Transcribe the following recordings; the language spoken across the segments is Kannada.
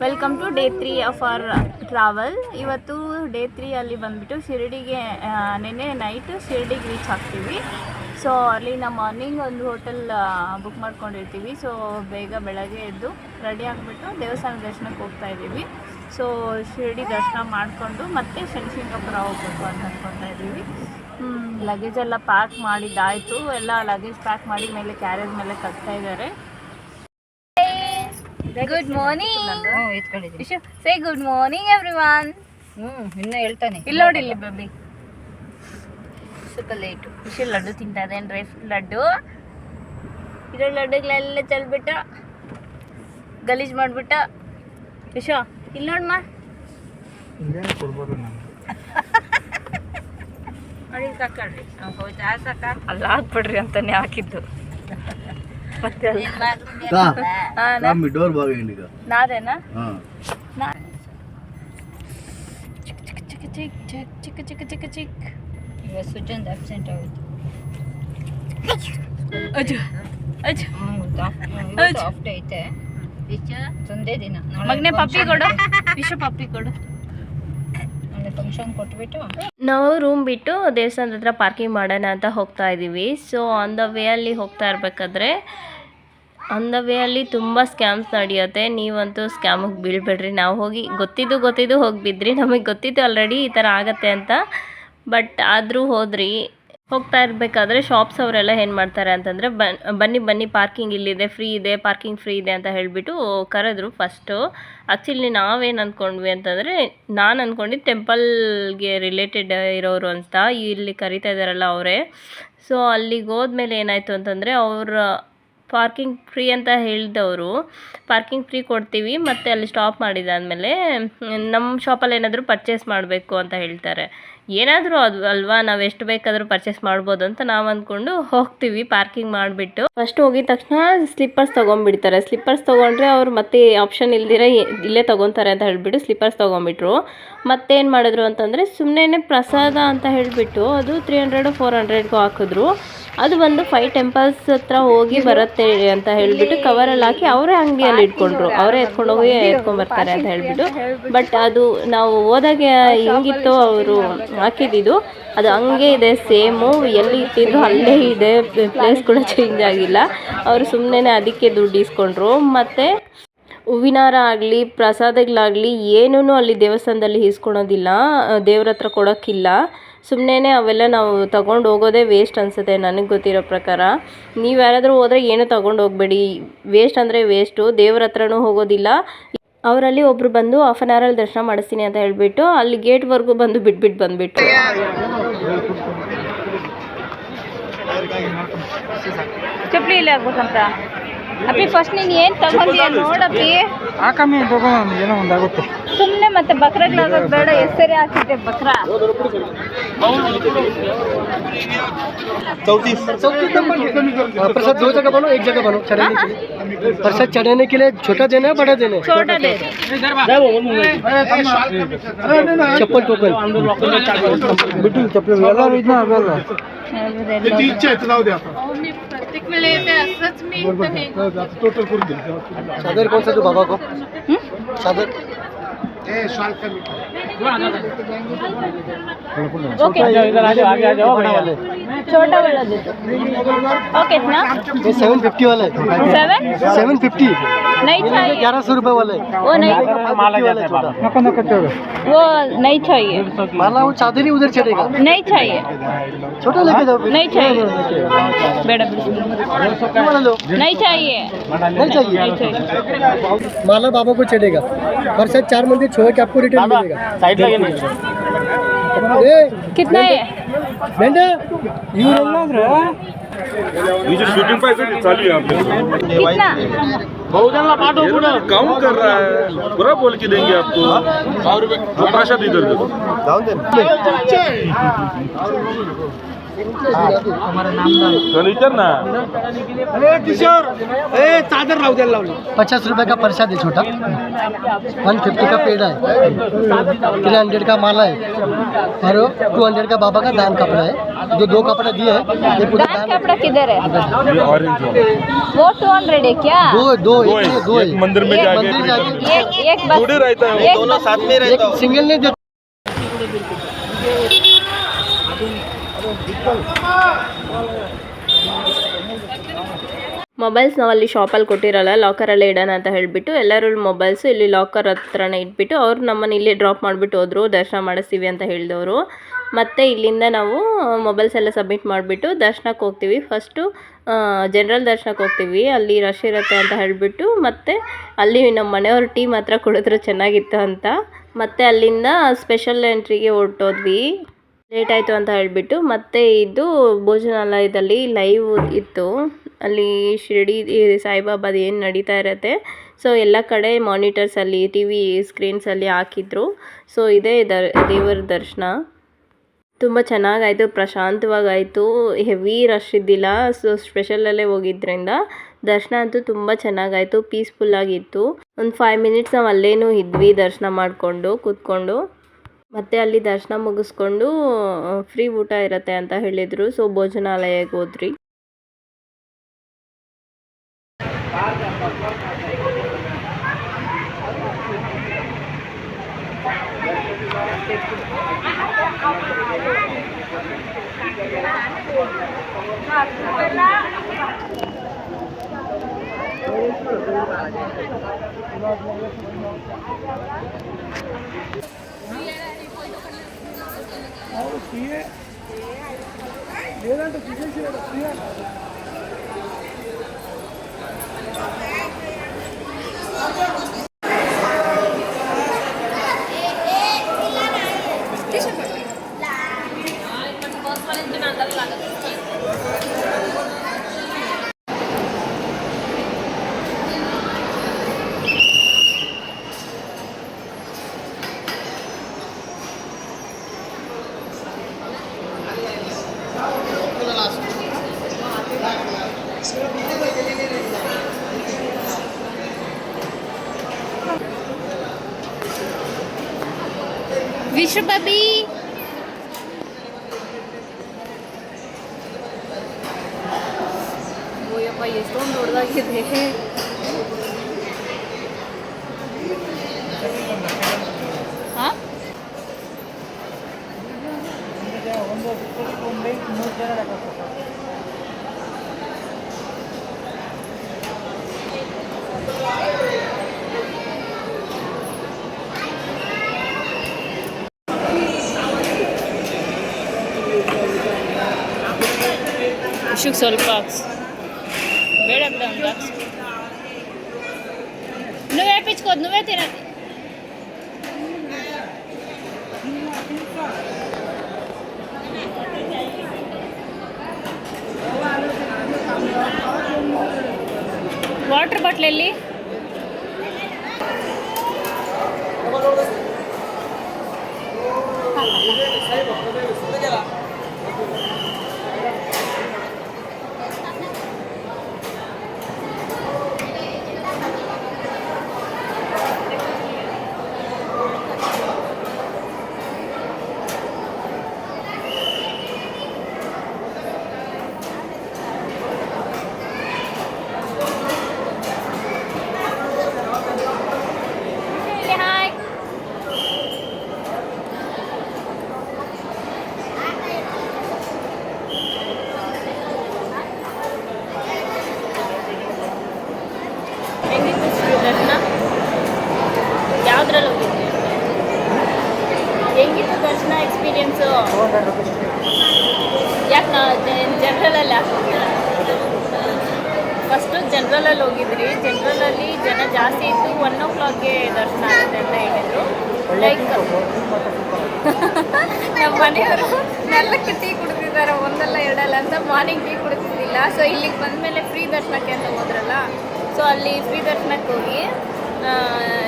Welcome to day 3 of our travel. ಇವತ್ತು ಡೇ 3 ಅಲ್ಲಿ ಬಂದುಬಿಟ್ಟು ಶಿರಡಿಗೆ ನೆನ್ನೆ ನೈಟ್ ಶಿರಡಿಗೆ ರೀಚ್ ಆಗ್ತೀವಿ. ಸೊ ಅಲ್ಲಿನ ಮಾರ್ನಿಂಗ್ ಒಂದು ಹೋಟೆಲ್ ಬುಕ್ ಮಾಡ್ಕೊಂಡಿರ್ತೀವಿ. ಸೊ ಬೇಗ ಬೆಳಗ್ಗೆ ಎದ್ದು ರೆಡಿ ಆಗಿಬಿಟ್ಟು ದೇವಸ್ಥಾನ ದರ್ಶನಕ್ಕೆ ಹೋಗ್ತಾ ಇದ್ದೀವಿ. ಸೊ ಶಿರಡಿ ದರ್ಶನ ಮಾಡಿಕೊಂಡು ಮತ್ತೆ ಶನಿಸಿಂಗಾಪುರ ಹೋಗ್ಬೇಕು ಅಂತ ಅಂದ್ಕೊತಾ ಇದ್ದೀವಿ. ಲಗೇಜ್ ಎಲ್ಲ ಪ್ಯಾಕ್ ಮಾಡಿದ್ದಾಯಿತು. ಎಲ್ಲ ಲಗೇಜ್ ಪ್ಯಾಕ್ ಮಾಡಿ ಮೇಲೆ ಕ್ಯಾರೇಜ್ ಮೇಲೆ ಕಟ್ತಾ ಇದ್ದಾರೆ. Good morning. ಸೇ ಗುಡ್ ಮಾರ್ನಿಂಗ್ ಎವ್ರಿವನ್. ಇನ್ನ ಹೇಳ್ತಾನೆ ಇಲ್ಲಿ ನೋಡಿ, ಇಲ್ಲಿ ಬೇಬಿ ಸ್ವಲ್ಪ ಲೇಟು. ವಿಷಯ ಲಡ್ಡು ತಿಂತಾ ಇದೆ. Dry fruit laddu. ಇರೋ ಲಡ್ಡುಗಳೆಲ್ಲ ಚೆಲ್ಬಿಟ್ಟ ಗಲೀಜು ಮಾಡಿಬಿಟ್ಟ. ವಿಷ ಇಲ್ಲಿ ನೋಡಮ್ಮ, ಸಾಕಾಡ್ರಿ ಸಾಕ ಅಲ್ಲ ಹಾಕ್ಬಿಡ್ರಿ ಅಂತಾನೆ ಹಾಕಿದ್ದು. ಮತ್ತೆ ನಾದೇನಾ ಚಿಕ್ಕ ಚಿಕ್ಕ ಚಿಕ್ಕ ಚಿಕ್ಕ ಚಿಕ್ಕ ಇವಾಗ ಸುಜನ್ ಅಬ್ಸೆಂಟ್ ಆಗೋಯ್ತು. ಆಫ್ಟ್ ಐತೆ ಸಂದೇ ದಿನ. ಮಗನೇ ಪಪ್ಪಿ ಕೊಡು, ವಿಶ್ವ ಪಪ್ಪಿ ಕೊಡು. ಫಂಕ್ಷನ್ ಕೊಟ್ಬಿಟ್ಟು ನಾವು ರೂಮ್ ಬಿಟ್ಟು ದೇವಸ್ಥಾನದ ಹತ್ರ ಪಾರ್ಕಿಂಗ್ ಮಾಡೋಣ ಅಂತ ಹೋಗ್ತಾ ಇದ್ದೀವಿ. ಸೊ ಆನ್ ದ ವೇ ಅಲ್ಲಿ ಹೋಗ್ತಾ ಇರಬೇಕಾದ್ರೆ ತುಂಬ ಸ್ಕ್ಯಾಮ್ಸ್ ನಡೆಯುತ್ತೆ. ನೀವಂತೂ ಸ್ಕ್ಯಾಮಿಗೆ ಬೀಳ್ಬೇಡ್ರಿ. ನಾವು ಹೋಗಿ ಗೊತ್ತಿದ್ದು ಹೋಗಿ ಬಿದ್ರಿ. ನಮಗೆ ಗೊತ್ತಿತ್ತು ಆಲ್ರೆಡಿ ಈ ಥರ ಆಗತ್ತೆ ಅಂತ. ಬಟ್ ಆದರೂ ಹೋಗ್ತಾ ಇರಬೇಕಾದ್ರೆ ಶಾಪ್ಸ್ ಅವರೆಲ್ಲ ಏನು ಮಾಡ್ತಾರೆ ಅಂತಂದರೆ ಬನ್ನಿ ಪಾರ್ಕಿಂಗ್ ಇಲ್ಲಿದೆ, ಫ್ರೀ ಇದೆ, ಪಾರ್ಕಿಂಗ್ ಫ್ರೀ ಇದೆ ಅಂತ ಹೇಳಿಬಿಟ್ಟು ಕರೆದ್ರು ಫಸ್ಟು. ಆ್ಯಕ್ಚುಲಿ ನಾವೇನು ಅಂದ್ಕೊಂಡ್ವಿ ಅಂತಂದರೆ, ನಾನು ಅಂದ್ಕೊಂಡಿದ್ದು ಟೆಂಪಲ್ಗೆ ರಿಲೇಟೆಡ್ ಇರೋರು ಅಂತ. ಇಲ್ಲಿ ಕರಿತಾ ಇದ್ದಾರಲ್ಲ ಅವರೇ. ಸೊ ಅಲ್ಲಿಗೆ ಹೋದ್ಮೇಲೆ ಏನಾಯಿತು ಅಂತಂದರೆ, ಅವ್ರ ಪಾರ್ಕಿಂಗ್ ಫ್ರೀ ಅಂತ ಹೇಳಿದವರು ಪಾರ್ಕಿಂಗ್ ಫ್ರೀ ಕೊಡ್ತೀವಿ, ಮತ್ತು ಅಲ್ಲಿ ಸ್ಟಾಪ್ ಮಾಡಿದಾದಮೇಲೆ ನಮ್ಮ ಶಾಪಲ್ಲಿ ಏನಾದರೂ ಪರ್ಚೇಸ್ ಮಾಡಬೇಕು ಅಂತ ಹೇಳ್ತಾರೆ. ಏನಾದರೂ ಅದು ಅಲ್ವಾ, ನಾವು ಎಷ್ಟು ಬೇಕಾದರೂ ಪರ್ಚೇಸ್ ಮಾಡ್ಬೋದು ಅಂತ ನಾವು ಅಂದ್ಕೊಂಡು ಹೋಗ್ತೀವಿ ಪಾರ್ಕಿಂಗ್ ಮಾಡಿಬಿಟ್ಟು. ಫಸ್ಟ್ ಹೋಗಿದ ತಕ್ಷಣ ಸ್ಲಿಪ್ಪರ್ಸ್ ತೊಗೊಂಡ್ಬಿಡ್ತಾರೆ. ಸ್ಲಿಪ್ಪರ್ಸ್ ತೊಗೊಂಡ್ರೆ ಅವ್ರು ಮತ್ತೆ ಆಪ್ಷನ್ ಇಲ್ದಿರ ಇಲ್ಲೇ ತೊಗೊತಾರೆ ಅಂತ ಹೇಳಿಬಿಟ್ಟು ಸ್ಲಿಪ್ಪರ್ಸ್ ತೊಗೊಂಬಿಟ್ರು. ಮತ್ತೇನು ಮಾಡಿದ್ರು ಅಂತಂದರೆ, ಸುಮ್ಮನೆ ಪ್ರಸಾದ ಅಂತ ಹೇಳಿಬಿಟ್ಟು ಅದು 300-400ಗೂ ಹಾಕಿದ್ರು. ಅದು ಬಂದು 5 ಟೆಂಪಲ್ಸ್ ಹತ್ರ ಹೋಗಿ ಬರುತ್ತೆ ಅಂತ ಹೇಳಿಬಿಟ್ಟು ಕವರಲ್ಲಿ ಹಾಕಿ ಅವರೇ ಅಂಗಡಿಯಲ್ಲಿ ಇಟ್ಕೊಂಡ್ರು. ಅವರೇ ಎತ್ಕೊಂಡೋಗಿ ಎತ್ಕೊಂಡ್ಬರ್ತಾರೆ ಅಂತ ಹೇಳಿಬಿಟ್ಟು. ಬಟ್ ಅದು ನಾವು ಹೋದಾಗ ಹೆಂಗಿತ್ತು ಅವರು ಹಾಕಿದ್ದು, ಅದು ಹಂಗೆ ಇದೆ ಸೇಮು. ಎಲ್ಲಿ ಇಟ್ಟಿದ್ರು ಅಲ್ಲೇ ಇದೆ, ಪ್ಲೇಸ್ ಕೂಡ ಚೇಂಜ್ ಆಗಿಲ್ಲ. ಅವರು ಸುಮ್ಮನೆ ಅದಕ್ಕೆ ದುಡ್ಡು ಇಸ್ಕೊಂಡ್ರು. ಮತ್ತು ಹೂವಿನಾರ ಆಗಲಿ ಪ್ರಸಾದಗಳಾಗಲಿ ಏನೂ ಅಲ್ಲಿ ದೇವಸ್ಥಾನದಲ್ಲಿ ಇಸ್ಕೊಳೋದಿಲ್ಲ, ದೇವ್ರ ಹತ್ರ ಕೊಡೋಕ್ಕಿಲ್ಲ. ಸುಮ್ಮನೆ ಅವೆಲ್ಲ ನಾವು ತಗೊಂಡು ಹೋಗೋದೇ ವೇಸ್ಟ್ ಅನಿಸುತ್ತೆ ನನಗೆ ಗೊತ್ತಿರೋ ಪ್ರಕಾರ. ನೀವು ಯಾರಾದರೂ ಹೋದರೆ ಏನೂ ತೊಗೊಂಡು ಹೋಗಬೇಡಿ, ವೇಸ್ಟ್ ಅಂದರೆ ವೇಸ್ಟು. ದೇವ್ರ ಹತ್ರನೂ ಹೋಗೋದಿಲ್ಲ. ಅವರಲ್ಲಿ ಒಬ್ಬರು ಬಂದು ಹಾಫ್ ಆನ್ ಅವರಲ್ಲಿ ದರ್ಶನ ಮಾಡಿಸ್ತೀನಿ ಅಂತ ಹೇಳಿಬಿಟ್ಟು ಅಲ್ಲಿ ಗೇಟ್ವರೆಗೂ ಬಂದುಬಿಟ್ರು. ಚಪ್ಪಲಿ ಇಲ್ಲ ಆಗ್ಬೇಕಂತ. ಅಪ್ಪಿ ಫಸ್ಟ್ ನೀನು ಏನು ತಗೊಂಡಿಯ ನೋಡಪ್ಪಿ. ಹಾಕಮ್ಮಿ ತಗೊಂಡು ಏನೋ ಒಂದು ಆಗುತ್ತೆ. ಸುಮ್ಮನೆ ಮತ್ತೆ ಬಕ್ರಾಗ್ಲಾಗೋದು ಬೇಡ. ಹೆಸರೇ ಹಾಕಿದ್ದೆ ಬಕ್ರಾ. प्रसाद 2 जगह बनो, 1 जगह बनो चढ़ाने के लिए। प्रसाद चढ़ाने के लिए छोटा देना है, बड़ा देना है? छोटा दे दो. चप्पल टोकन बिट्टू चप्पल वेला इतना वेला किती इच्छा आहे नाव द्या आपण. प्रत्येक वेळे येते असंच मी टोटल करून दे. चादर कौन सा दो बाबा को? चादर ए शाल कमी ओके. इधर आ जाओ बड़ा वाले. छोटा वाला दे दो. ओके इतना. ये 750 वाला है. 750 नहीं चाहिए. 1100 रुपए वाला है. वो नहीं, माला वाला छोटा. वो नहीं चाहिए. माला वो चादर ही उधर चढ़ेगा. नहीं चाहिए. छोटा लेके जाओ. नहीं चाहिए. बेड़ा वाला लो. नहीं चाहिए. नहीं चाहिए. माला बाबा को चढ़ेगा. प्रसाद 4 मंदिर छोड़ के आपको रिटर्न मिलेगा. साइड लगे कितना है? बेंडा यू ये जो शूटिंग पैसे चालू है आपने कितना? बहुजनला पाठो पूरा काउंट कर रहा है. पूरा बोल के देंगे आपको. 100 रुपए प्रसाद इधर दे दो. जाओ दे. चल इधर ना 50 रुपए का प्रसाद है छोटा, 150 का पेड़ है, 300 का माला है और 200 का बाबा का दान कपड़ा है। जो 2 कपड़ा दिए है ये पूरा दान कपड़ा किधर है? ये ऑरेंज वो 200 है क्या? दो है। एक मंदिर में जाके एक बस जुड़े रहता है, एक दोनों साथ में रहता है। सिंगल नहीं देते। ಮೊಬೈಲ್ಸ್ ನಾವು ಅಲ್ಲಿ ಶಾಪಲ್ಲಿ ಕೊಟ್ಟಿರಲ್ಲ, ಲಾಕರಲ್ಲೇ ಇಡೋಣ ಅಂತ ಹೇಳಿಬಿಟ್ಟು ಎಲ್ಲರೂ ಮೊಬೈಲ್ಸು ಇಲ್ಲಿ ಲಾಕರ್ ಹತ್ರನೇ ಇಟ್ಬಿಟ್ಟು ಅವ್ರು ನಮ್ಮನ್ನು ಇಲ್ಲಿ ಡ್ರಾಪ್ ಮಾಡಿಬಿಟ್ಟು ಹೋದರು, ದರ್ಶನ ಮಾಡಿಸ್ತೀವಿ ಅಂತ ಹೇಳಿದವರು. ಮತ್ತು ಇಲ್ಲಿಂದ ನಾವು ಮೊಬೈಲ್ಸ್ ಎಲ್ಲ ಸಬ್ಮಿಟ್ ಮಾಡಿಬಿಟ್ಟು ದರ್ಶನಕ್ಕೆ ಹೋಗ್ತೀವಿ. ಫಸ್ಟು ಜನರಲ್ ದರ್ಶನಕ್ಕೆ ಹೋಗ್ತೀವಿ, ಅಲ್ಲಿ ರಶ್ ಇರುತ್ತೆ ಅಂತ ಹೇಳಿಬಿಟ್ಟು. ಮತ್ತು ಅಲ್ಲಿ ನಮ್ಮ ಮನೆಯವ್ರ ಟೀ ಮಾತ್ರ ಕುಡಿದ್ರು ಚೆನ್ನಾಗಿತ್ತು ಅಂತ. ಮತ್ತು ಅಲ್ಲಿಂದ ಸ್ಪೆಷಲ್ ಎಂಟ್ರಿಗೆ ಹೊರಟೋದ್ವಿ, ಲೇಟ್ ಆಯಿತು ಅಂತ ಹೇಳಿಬಿಟ್ಟು. ಮತ್ತು ಇದು ಭೋಜನಾಲಯದಲ್ಲಿ ಲೈವ್ ಇತ್ತು, ಅಲ್ಲಿ ಶಿರಡಿ ಸಾಯಿಬಾಬಾದು ಏನು ನಡೀತಾ ಇರುತ್ತೆ ಸೊ ಎಲ್ಲ ಕಡೆ ಮಾನಿಟರ್ಸಲ್ಲಿ ಟಿ ವಿ ಸ್ಕ್ರೀನ್ಸಲ್ಲಿ ಹಾಕಿದ್ರು. ಸೊ ಇದೇ ದೇವರ ದರ್ಶನ ತುಂಬ ಚೆನ್ನಾಗಾಯಿತು, ಪ್ರಶಾಂತವಾಗಾಯಿತು, ಹೆವಿ ರಶ್ ಇದ್ದಿಲ್ಲ. ಸೊ ಸ್ಪೆಷಲಲ್ಲೇ ಹೋಗಿದ್ದರಿಂದ ದರ್ಶನ ಅಂತೂ ತುಂಬ ಚೆನ್ನಾಗಾಯಿತು, ಪೀಸ್ಫುಲ್ಲಾಗಿತ್ತು. ಒಂದು 5 ಮಿನಿಟ್ಸ್ ನಾವು ಅಲ್ಲೇನೂ ಇದ್ವಿ ದರ್ಶನ ಮಾಡಿಕೊಂಡು ಕೂತ್ಕೊಂಡು. ಮತ್ತು ಅಲ್ಲಿ ದರ್ಶನ ಮುಗಿಸ್ಕೊಂಡು ಫ್ರೀ ಊಟ ಇರುತ್ತೆ ಅಂತ ಹೇಳಿದರು. ಸೊ ಭೋಜನಾಲಯಕ್ಕೆ ಹೋದ್ರಿ. ವಿಶ್ವ ಬಾಬಿ ಓಯಪ್ಪ ಎಷ್ಟೊಂದು ದೊಡ್ಡದಾಗಿದೆ. ಹಾಂ ಇಷ್ಟಕ್ಕೆ ಸ್ವಲ್ಪ ಹಾಕ್ಸು, ಬೇಡ ಬಿಡ ಒಂದು ಹಾಕ್ಸು. నువ్వే పిచ్చుకోదు, నువ్వే తినదు. ವಾಟರ್ ಬಾಟ್ಲ್ ಎಲ್ಲಿ? ದರ್ಶನ ಯಾವುದ್ರಲ್ಲಿ ಹೋಗಿದ್ವಿ? ಹೆಂಗಿತ್ತು ದರ್ಶನ ಎಕ್ಸ್ಪೀರಿಯನ್ಸು? ಯಾಕೆ ನಾವು ಜನರಲಲ್ಲಿ ಫಸ್ಟು ಜನರಲಲ್ಲಿ ಹೋಗಿದ್ರಿ. ಜನರಲಲ್ಲಿ ಜನ ಜಾಸ್ತಿ ಇತ್ತು, 1 o'clockಗೆ ದರ್ಶನ ಆಗುತ್ತೆ ಅಂತ ಹೇಳಿದರು. ಲೈಕ್ ನಮ್ಮ ಮನೆಯವರು 4 ಟೀ ಕುಡಿದಿದ್ದಾರೆ, ಒಂದಲ್ಲ ಎರಡಲ್ಲ ಅಂತ. Morning tea ಕುಡಿತಿದ್ದಿಲ್ಲ. ಸೊ ಇಲ್ಲಿಗೆ ಬಂದಮೇಲೆ ಫ್ರೀ ದರ್ಶನಕ್ಕೆ ಅಂತ ಹೋದ್ರಲ್ಲ, ಸೊ ಅಲ್ಲಿ ಫ್ರೀ ದರ್ಶನಕ್ಕೆ ಹೋಗಿ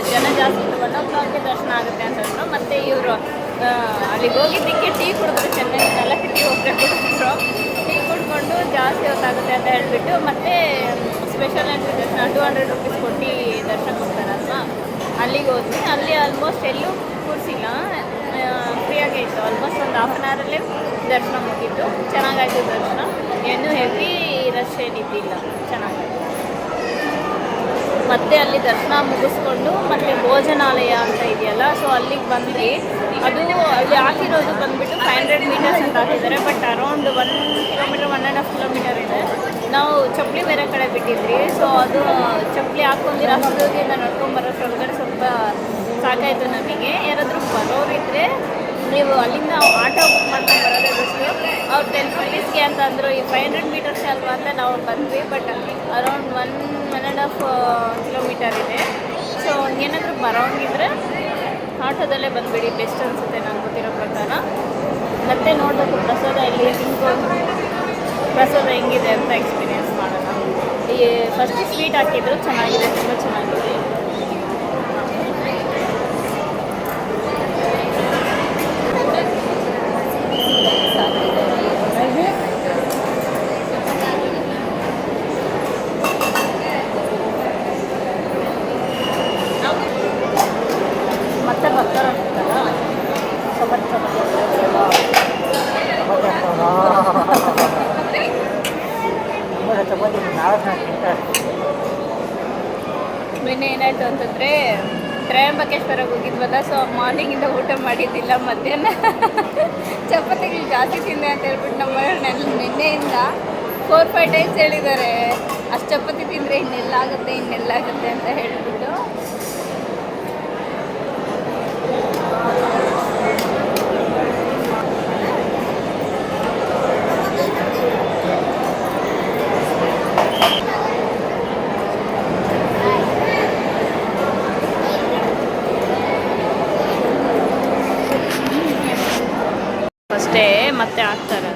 ಜನ ಜಾಸ್ತಿ ಇತ್ತು, 1 o'clockಗೆ ದರ್ಶನ ಆಗುತ್ತೆ ಅಂತಂದರು. ಮತ್ತು ಇವರು ಅಲ್ಲಿಗೆ ಹೋಗಿದ್ದಕ್ಕೆ ಟೀ ಕುಡಿದ್ರು, ಚೆನ್ನೈ 4 ಟೀ ಒಬ್ಬರೇ ಕುಡಿದ್ರು. ಟೀ ಕುಡ್ಕೊಂಡು ಜಾಸ್ತಿ ಹೊತ್ತಾಗುತ್ತೆ ಅಂತ ಹೇಳಿಬಿಟ್ಟು ಮತ್ತೆ ಸ್ಪೆಷಲ್ ಎಂಟ್ರಿ ದರ್ಶನ 200 ರುಪೀಸ್ ಕೊಟ್ಟು ದರ್ಶನ ಕೊಡ್ತಾರಲ್ವ, ಅಲ್ಲಿಗೆ ಹೋದ್ವಿ. ಅಲ್ಲಿ ಆಲ್ಮೋಸ್ಟ್ ಎಲ್ಲೂ ಕೂರಿಸಿಲ್ಲ, ಫ್ರೀಯಾಗೇ ಇತ್ತು. ಆಲ್ಮೋಸ್ಟ್ ಒಂದು ಹಾಫ್ ಆನ್ ಅವರಲ್ಲೇ ದರ್ಶನ ಮುಗಿದ್ದು. ಚೆನ್ನಾಗಾಯಿತು ದರ್ಶನ, ಏನೂ ಹೆವಿ ರಶ್ ಏನಿದ್ದಿಲ್ಲ, ಚೆನ್ನಾಗಾಯಿತು. ಮತ್ತೆ ಅಲ್ಲಿ ದರ್ಶನ ಮುಗಿಸ್ಕೊಂಡು ಮತ್ತೆ ಭೋಜನಾಲಯ ಅಂತ ಇದೆಯಲ್ಲ, ಸೊ ಅಲ್ಲಿಗೆ ಬಂದ್ವಿ. ಅದು ಅಲ್ಲಿ ಹಾಕಿರೋದು ಬಂದುಬಿಟ್ಟು 500 ಮೀಟರ್ಸ್ ಅಂತ ಹಾಕಿದ್ದಾರೆ, ಬಟ್ ಅರೌಂಡ್ 1 ಕಿಲೋಮೀಟರ್ 1.5 ಕಿಲೋಮೀಟರ್ ಇದೆ. ನಾವು ಚಪ್ಪಲಿ ಬೇರೆ ಕಡೆ ಬಿಟ್ಟಿದ್ವಿ, ಸೊ ಅದು ಚಪ್ಪಲಿ ಹಾಕ್ಕೊಂಡಿರೋ ಹಸುವಿಂದ ನಡ್ಕೊಂಬರೋಷ್ರೊಳಗಡೆ ಸ್ವಲ್ಪ ಸಾಕಾಯಿತು ನಮಗೆ. ಯಾರಾದರೂ ಬರೋರಿದ್ದರೆ ನೀವು ಅಲ್ಲಿಂದ ಆಟೋ ಬುಕ್ ಮಾಡ್ಕೊಂಡು ಬರೋದೇ ಬೆಸ್ಟು. ಅವ್ರು 10 ರುಪೀಸ್ಗೆ ಅಂತ ಅಂದರು. ಈ 500 ಮೀಟರ್ಸ್ ಅಲ್ವಾ ಅಂತ ನಾವು ಬಂದ್ವಿ, ಬಟ್ ಅರೌಂಡ್ 1.5 ಕಿಲೋಮೀಟರ್ ಇದೆ. ಸೊ ಏನಾದರೂ ಬರೋಂಗಿದ್ರೆ ಆಟೋದಲ್ಲೇ ಬಂದುಬಿಡಿ, ಬೆಸ್ಟ್ ಅನಿಸುತ್ತೆ ನನಗೆ ಗೊತ್ತಿರೋ ಪ್ರಕಾರ. ಮತ್ತೆ ನೋಡಬೇಕು ಪ್ರಸಾದ ಇಲ್ಲಿ ಪ್ರಸಾದ ಹೆಂಗಿದೆ ಅಂತ ಎಕ್ಸ್ಪೀರಿಯೆನ್ಸ್ ಮಾಡೋಣ. ಈ ಫಸ್ಟ್ ಸ್ವೀಟ್ ಹಾಕಿದ್ರು, ಚೆನ್ನಾಗಿದೆ, ತುಂಬ ಚೆನ್ನಾಗಿದೆ. ಮತ್ತೆ ಬರ್ತಾರ ನಿನ್ನೆ ಏನಾಯಿತು ಅಂತಂದರೆ ತ್ರಯಂಬಕೇಶ್ವರಕ್ಕೆ ಹೋಗಿದ್ವಲ್ಲ, ಸೊ ಮಾರ್ನಿಂಗಿಂದ ಊಟ ಮಾಡಿದ್ದಿಲ್ಲ. ಮಧ್ಯಾಹ್ನ ಚಪಾತಿಗಳು ಜಾಸ್ತಿ ತಿಂದೆ ಅಂತ ಹೇಳ್ಬಿಟ್ಟು ನಮ್ಮ ನಿನ್ನೆಯಿಂದ 4-5 ಟೈಮ್ಸ್ ಹೇಳಿದ್ದಾರೆ, ಅಷ್ಟು ಚಪಾತಿ ತಿಂದರೆ ಇನ್ನೆಲ್ಲಾಗುತ್ತೆ ಅಂತ ಹೇಳಿಬಿಟ್ಟು. ಅಷ್ಟೇ ಮತ್ತೆ ಆಗ್ತಾರೆ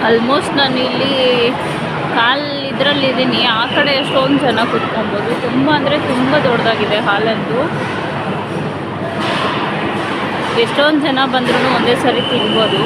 ಆಲ್ಮೋಸ್ಟ್ ನಾನು ಇಲ್ಲಿ ಇದರಲ್ಲಿದ್ದೀನಿ. ಆ ಕಡೆ ಎಷ್ಟೊಂದು ಜನ ಕುತ್ಕೊಬೋದು. ತುಂಬ ಅಂದರೆ ತುಂಬ ದೊಡ್ಡದಾಗಿದೆ ಹಾಲಂತೂ. ಎಷ್ಟೊಂದು ಜನ ಬಂದ್ರೂ ಒಂದೇ ಸರಿ ತಿನ್ಬೋದು.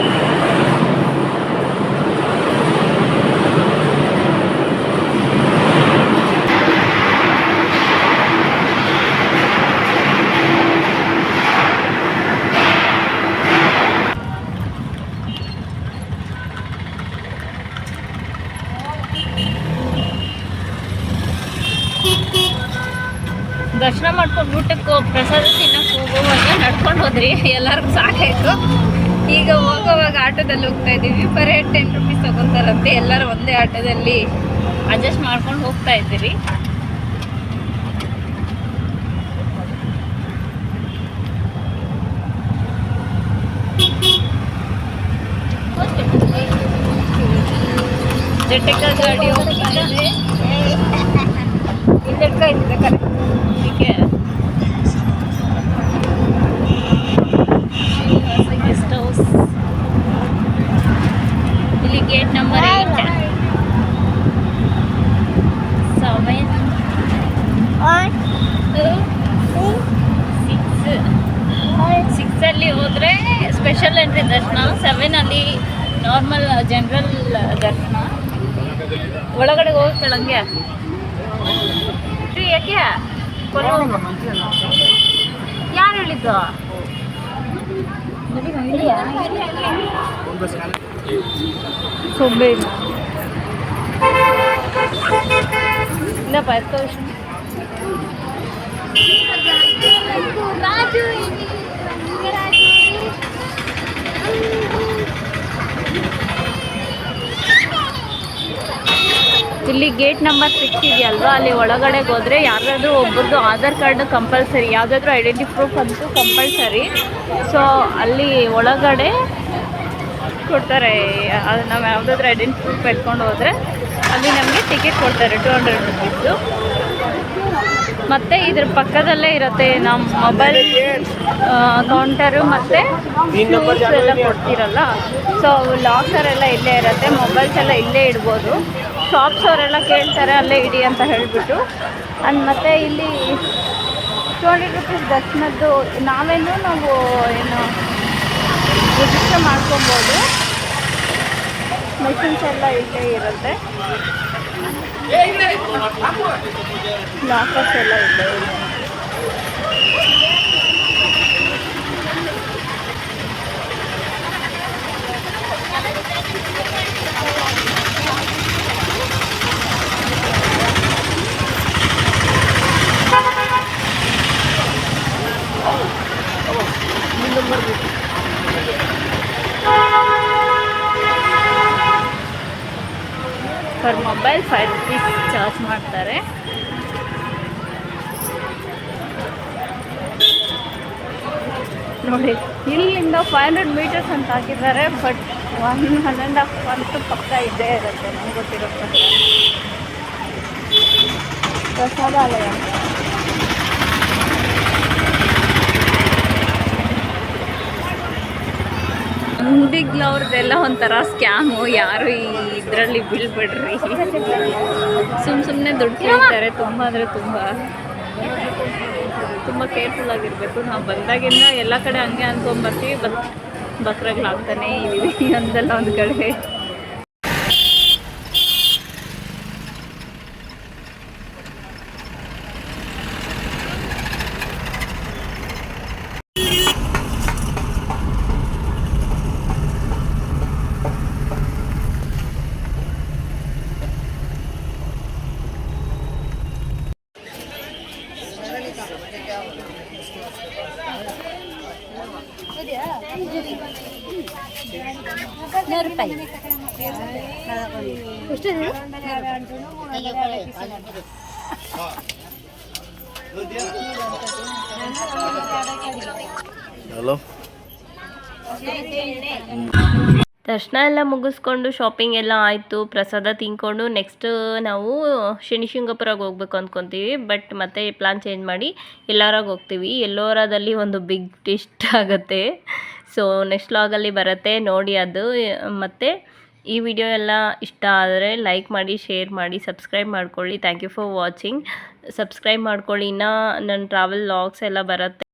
ದರ್ಶನ ಮಾಡ್ಕೊಂಡು ಊಟಕ್ಕೆ ಪ್ರಸಾದ ತಿನ್ನಕ್ಕೆ ಹೋಗೋವಾಗ ನಡ್ಕೊಂಡು ಹೋದ್ರಿ, ಎಲ್ಲರಿಗೂ ಸಾಕಾಯಿತು. ಈಗ ಹೋಗೋವಾಗ ಆಟೋದಲ್ಲಿ ಹೋಗ್ತಾ ಇದ್ದೀವಿ. ಪರ್ ಹೆಡ್ 10 ರುಪೀಸ್ ತಗೊತಾರಂತೆ. ಎಲ್ಲರೂ ಒಂದೇ ಆಟೋದಲ್ಲಿ ಅಡ್ಜಸ್ಟ್ ಮಾಡ್ಕೊಂಡು ಹೋಗ್ತಾ ಇದ್ದೀರಿ. ಜಟಕ ಗಾಡಿ ಹೋಗ್ತಾ ಇದೆ. ಇದಕ್ಕೆ ಗೆಸ್ಟ್ ಹೌಸ್. ಇಲ್ಲಿ ಗೇಟ್ ನಂಬರ್ 8 7 6 ಅಲ್ಲಿ ಹೋದರೆ ಸ್ಪೆಷಲ್ ಎಂಟ್ರಿ ದರ್ಶನ, 7 ಅಲ್ಲಿ ನಾರ್ಮಲ್ ಜನರಲ್ ದರ್ಶನ. ಒಳಗಡೆ ಹೋಗ್ತಾಳಂಗೆ ಯಾಕೆ ಯಾರು ಹೇಳಿದ್ದು? ಸೊಂಬೆ ಇಲ್ಲಪ್ಪ ಎತ್ತೋ ರಾಜು. ಇಲ್ಲಿ ಗೇಟ್ ನಂಬರ್ 6 ಇದೆಯಲ್ವಾ, ಅಲ್ಲಿ ಒಳಗಡೆಗೆ ಹೋದರೆ ಯಾರಾದರೂ ಒಬ್ಬರದ್ದು ಆಧಾರ್ ಕಾರ್ಡ್ ಕಂಪಲ್ಸರಿ, ಯಾವುದಾದ್ರೂ ಐಡೆಂಟಿ ಪ್ರೂಫ್ ಅಂತೂ ಕಂಪಲ್ಸರಿ. ಸೊ ಅಲ್ಲಿ ಒಳಗಡೆ ಕೊಡ್ತಾರೆ. ಅದು ನಾವು ಯಾವುದಾದ್ರೂ ಐಡೆಂಟಿ ಪ್ರೂಫ್ ಇಟ್ಕೊಂಡು ಹೋದರೆ ಅಲ್ಲಿ ನಮಗೆ ಟಿಕೆಟ್ ಕೊಡ್ತಾರೆ 200 ರುಪೀಸು. ಮತ್ತು ಇದ್ರ ಪಕ್ಕದಲ್ಲೇ ಇರುತ್ತೆ ನಮ್ಮ ಮೊಬೈಲ್ ಕೌಂಟರು ಮತ್ತು ಶೂಸ್ ಎಲ್ಲ ಕೊಡ್ತಿರಲ್ಲ, ಸೊ ಲಾಕರ್ ಎಲ್ಲ ಇಲ್ಲೇ ಇರುತ್ತೆ, ಮೊಬೈಲ್ಸ್ ಎಲ್ಲ ಇಲ್ಲೇ ಇಡ್ಬೋದು. ಶಾಪ್ಸ್ ಅವರೆಲ್ಲ ಕೇಳ್ತಾರೆ ಅಲ್ಲೇ ಇಡಿ ಅಂತ ಹೇಳಿಬಿಟ್ಟು. ಮತ್ತು ಇಲ್ಲಿ 200 ರುಪೀಸ್ ದರ್ಶನದ್ದು ನಾವು ಏನು ರಿಜಿಸ್ಟರ್ ಮಾಡ್ಕೊಬೋದು. ಮೆಷಿನ್ಸ್ ಎಲ್ಲ ಇಲ್ಲೇ ಇರುತ್ತೆ, ಲಾಕರ್ಸ್ ಎಲ್ಲ ಇಲ್ಲೇ ಇದೆ. ಪರ್ ಮೊಬೈಲ್ 5 ರುಪೀಸ್ ಚಾರ್ಜ್ ಮಾಡ್ತಾರೆ. ನೋಡಿ ಇಲ್ಲಿಂದ 500 ಮೀಟರ್ಸ್ ಅಂತ ಹಾಕಿದ್ದಾರೆ, ಬಟ್ 1.5 ಅಂತೂ ಪಕ್ಕ ಇದ್ದೇ ಇರುತ್ತೆ ನಮ್ಗೆ ಗೊತ್ತಿರೋ ಪ್ರಕಾರ. ಪ್ರಸಾದಾಲಯ ಅಂಗಡಿಗಳವ್ರದ್ದೆಲ್ಲ ಒಂಥರ ಸ್ಕ್ಯಾಮು. ಯಾರು ಇದರಲ್ಲಿ ಬೀಳ್ಬೇಡ್ರಿ, ಸುಮ್ಮನೆ ದುಡ್ಡು ಕೇಳ್ತಾರೆ. ತುಂಬ ಅಂದರೆ ತುಂಬ ಕೇರ್ಫುಲ್ ಆಗಿರಬೇಕು. ನಾವು ಬಂದಾಗಿಂದ ಎಲ್ಲ ಕಡೆ ಹಂಗೆ ಅಂದ್ಕೊಂಬರ್ತೀವಿ, ಬಕ್ರಾಗ್ಲಾಗ್ತಾನೆ ಇದೀವಿ ಒಂದಲ್ಲ ಒಂದು ಕಡೆ. हेलो ದರ್ಶನ ಎಲ್ಲ ಮುಗಿಸ್ಕೊಂಡು ಶಾಪಿಂಗ್ ಎಲ್ಲ ಆಯಿತು, ಪ್ರಸಾದ ತಿಂದ್ಕೊಂಡು ನೆಕ್ಸ್ಟ್ ನಾವು ಶನಿಶಿಂಗಪುರಕ್ಕೆ ಹೋಗ್ಬೇಕು ಅಂದ್ಕೊತೀವಿ. ಬಟ್ ಮತ್ತೆ ಪ್ಲಾನ್ ಚೇಂಜ್ ಮಾಡಿ ಎಲ್ಲೋರಾಗೆ ಹೋಗ್ತೀವಿ. ಎಲ್ಲೋರಾದಲ್ಲಿ ಒಂದು ಬಿಗ್ ಟ್ವಿಸ್ಟ್ ಆಗುತ್ತೆ, ಸೊ ನೆಕ್ಸ್ಟ್ ವ್ಲಾಗಲ್ಲಿ ಬರುತ್ತೆ ನೋಡಿ ಅದು. ಮತ್ತು ಈ ವಿಡಿಯೋ ಎಲ್ಲ ಇಷ್ಟ ಆದರೆ ಲೈಕ್ ಮಾಡಿ, ಶೇರ್ ಮಾಡಿ, ಸಬ್ಸ್ಕ್ರೈಬ್ ಮಾಡ್ಕೊಳ್ಳಿ. Thank you for watching. Subscribe ಮಾಡ್ಕೊಳ್ಳಿ. ಇನ್ನೂ ನನ್ನ ಟ್ರಾವೆಲ್ ವ್ಲಾಗ್ಸ್ ಎಲ್ಲ ಬರುತ್ತೆ.